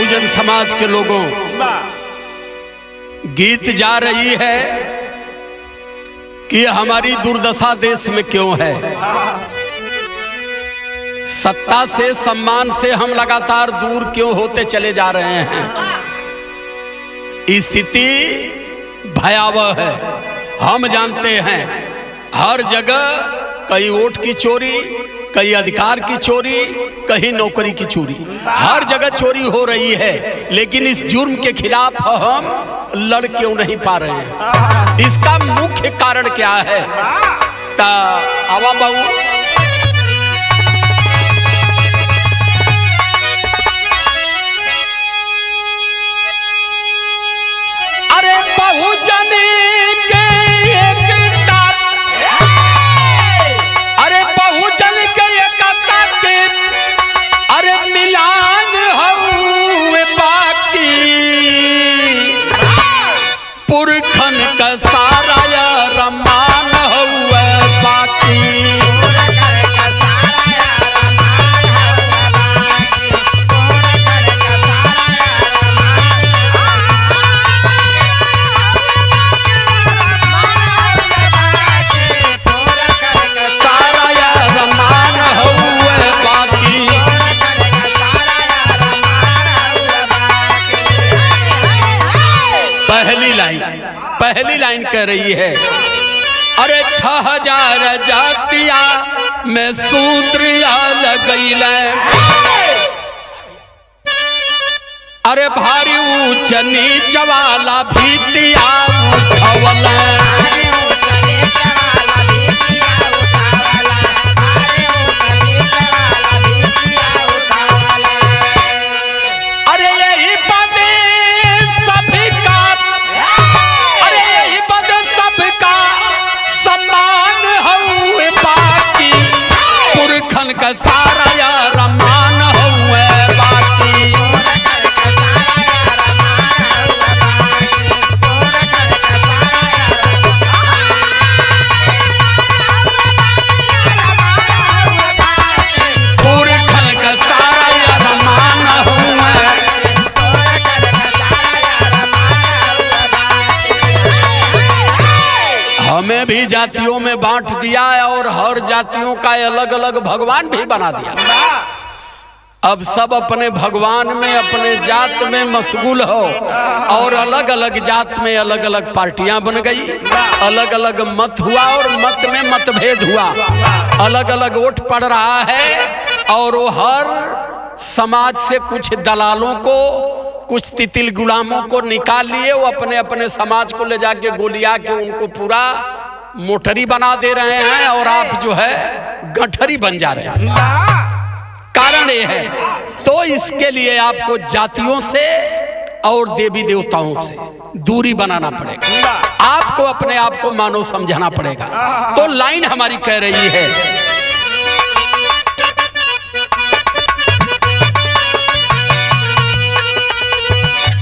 बहुजन समाज के लोगों, गीत जा रही है कि हमारी दुर्दशा देश में क्यों है। सत्ता से सम्मान से हम लगातार दूर क्यों होते चले जा रहे हैं। स्थिति भयावह है। हम जानते हैं हर जगह कहीं वोट की चोरी, कहीं अधिकार की चोरी, कहीं नौकरी की चोरी, हर जगह चोरी हो रही है। लेकिन इस जुर्म के खिलाफ हम लड़ क्यों नहीं पा रहे हैं। इसका मुख्य कारण क्या है? आवा बाबू, अरे बहुजन के एकता, अरे बहुजन के एकता के अरे मिलान हुए बाकी, पुरखन का सारा रमान हुए बाकी। पहली लाइन कह रही है, अरे 6000 जातिया में सूत्रिया लगैल, अरे भारी ऊंच नीच वाला भीतिया उठवल, का सारा रमान हुए बाकी। पुरखन का सारा रमान हुए, हमें भी जातियों में बांट दिया और हर जातियों का अलग अलग भगवान भी बना दिया। अब सब अपने भगवान में, अपने जात में मशगूल हो और अलग अलग जात में अलग अलग पार्टियां बन गई, अलग अलग मत हुआ और मत में मतभेद हुआ, अलग अलग वोट पड़ रहा है। और वो हर समाज से कुछ दलालों को, कुछ तितिल गुलामों को निकाल लिए, वो अपने अपने समाज को ले जाके गोलिया के उनको पूरा मोटरी बना दे रहे हैं और आप जो है गठरी बन जा रहे हैं। कारण ये है, तो इसके लिए आपको जातियों से और देवी देवताओं से दूरी बनाना पड़ेगा, आपको अपने आप को मानव समझाना पड़ेगा। तो लाइन हमारी कह रही है,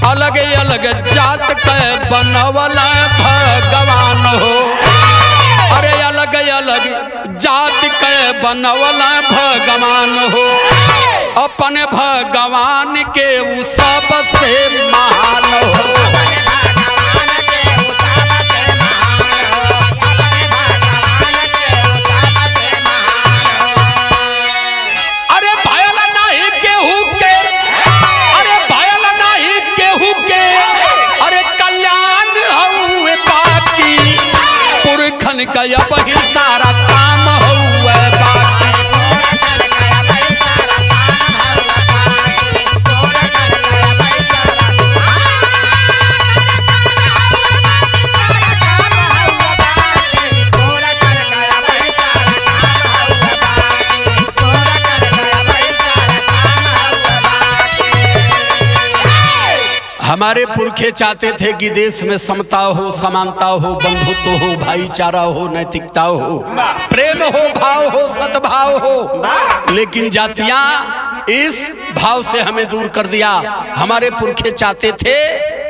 अलग अलग जात के बनवल भगवान हो, अरे अलग अलग जात के बनवल भगवान हो, अपने भगवान के उ सबसे महान हो। गया बही सारा काम हुआ बाकी। हमारे पुरखे चाहते थे कि देश में समता हो, समानता हो, बंधुत्व हो, भाईचारा हो, नैतिकता हो, प्रेम हो, भाव हो, सद्भाव हो। लेकिन जातियां इस भाव से हमें दूर कर दिया। हमारे पुरखे चाहते थे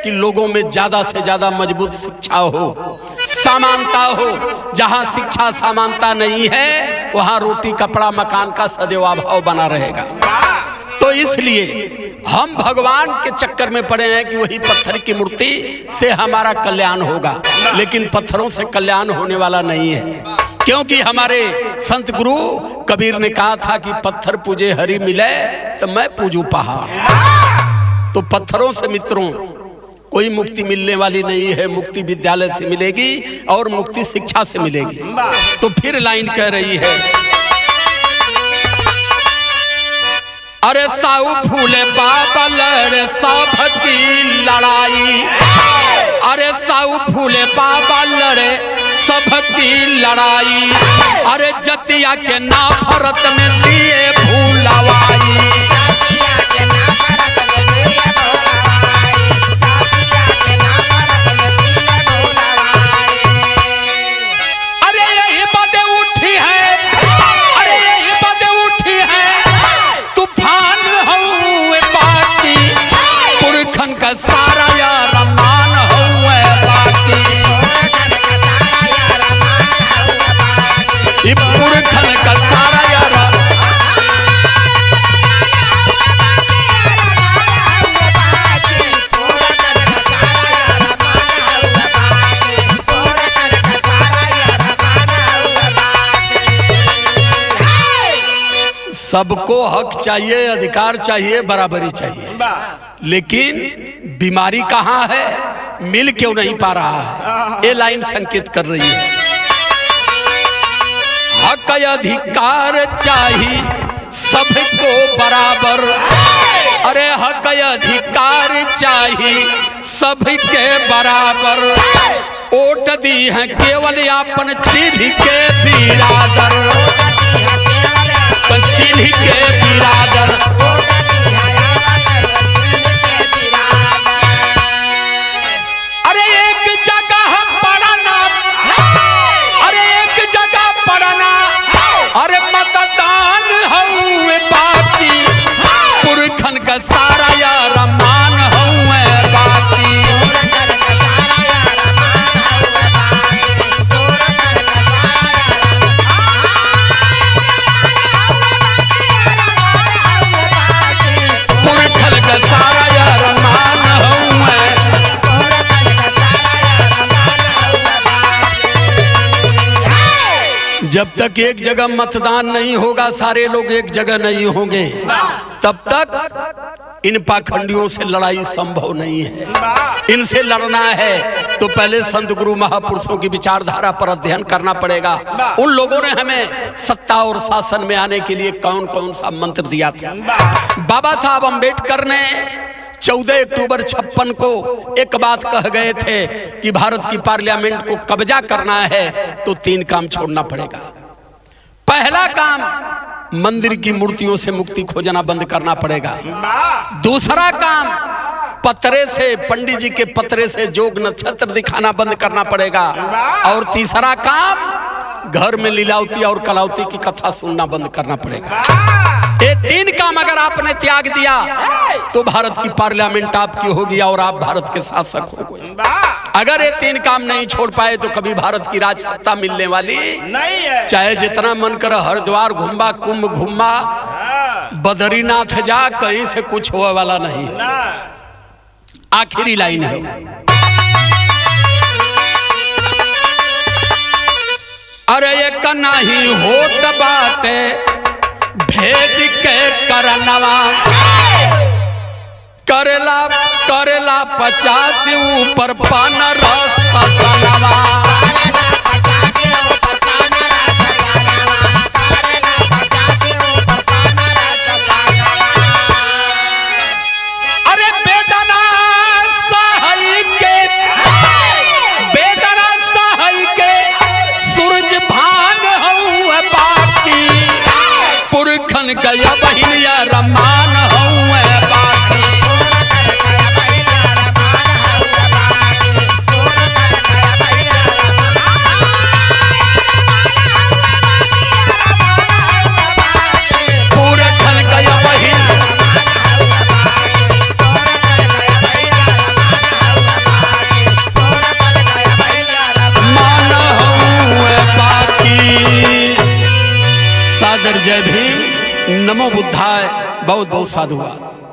कि लोगों में ज्यादा से ज्यादा मजबूत शिक्षा हो, समानता हो। जहां शिक्षा समानता नहीं है वहां रोटी कपड़ा मकान का सदैव अभाव बना रहेगा। तो इसलिए हम भगवान के चक्कर में पड़े हैं कि वही पत्थर की मूर्ति से हमारा कल्याण होगा, लेकिन पत्थरों से कल्याण होने वाला नहीं है। क्योंकि हमारे संत गुरु कबीर ने कहा था कि पत्थर पूजे हरि मिले तो मैं पूजू पहाड़। तो पत्थरों से मित्रों कोई मुक्ति मिलने वाली नहीं है। मुक्ति विद्यालय से मिलेगी और मुक्ति शिक्षा से मिलेगी। तो फिर लाइन कह रही है, अरे साऊ फूले बाबा लड़े सब की लड़ाई, अरे साऊ फूले बाबा लड़े सब की लड़ाई, अरे जतिया के ना भरत में दिए भूलवाई। अरे यही बातें उठी है, अरे यही बातें उठी है, तूफान हुए बाकी पुरखन का सारा यार मान हुए बाकी, पुरखन का सारा यार सबको हक चाहिए, अधिकार चाहिए, बराबरी चाहिए, लेकिन बीमारी कहाँ है? मिल क्यों नहीं पा रहा है? ये लाइन संकेत कर रही है। हक अधिकार चाहिए सबको बराबर, अरे हक अधिकार चाहिए सबके बराबर, वोट दी है केवल अपन चिन्ह के बिरादर, चिन्ह के बिरादर। अरे एक जगह पढ़ना, अरे एक जगह पढ़ना, अरे मतदान हुए बाकी पुरखन का सारा यार मान हुए बाकी। सारा यार मान हुए। जब तक एक जगह मतदान नहीं होगा, सारे लोग एक जगह नहीं होंगे, तब तक इन पाखंडियों से लड़ाई संभव नहीं है। इनसे लड़ना है तो पहले संत गुरु महापुरुषों की विचारधारा पर अध्ययन करना पड़ेगा। उन लोगों ने हमें सत्ता और शासन में आने के लिए कौन कौन सा मंत्र दिया था। बाबा साहब अम्बेडकर ने 14 अक्टूबर 56 को एक बात कह गए थे कि भारत की पार्लियामेंट को कब्जा करना है तो 3 काम छोड़ना पड़ेगा। पहला काम, मंदिर की मूर्तियों से मुक्ति खोजना बंद करना पड़ेगा। दूसरा काम, पत्रे से, पंडित जी के पत्रे से जोग नक्षत्र दिखाना बंद करना पड़ेगा। और तीसरा काम, घर में लीलावती और कलावती की कथा सुनना बंद करना पड़ेगा। ये 3 काम अगर आपने त्याग दिया तो भारत की पार्लियामेंट आपकी होगी और आप भारत के शासक हो गए। अगर ये 3 काम नहीं छोड़ पाए तो कभी भारत की राज सत्ता मिलने वाली नहीं है। चाहे जितना मन कर हरिद्वार घूमा, कुंभ घूमा, बद्रीनाथ जा, कहीं से कुछ होने वाला नहीं। आखिरी लाइन है, अरे ये नहीं होत बाटे भेद के करनवा, करेला करेला 50 ऊपर 15 ससनवा। अरे बेदना सहाय के, बेदना सहाय के सूरज भान हुए बाकी पुरखन गया बहिनिया रमान हुए बाकी। पुरखन गया बहिन मान हुए बाकी। सादर जय भीम, नमो बुद्धाय। बहुत बहुत साधुवाद।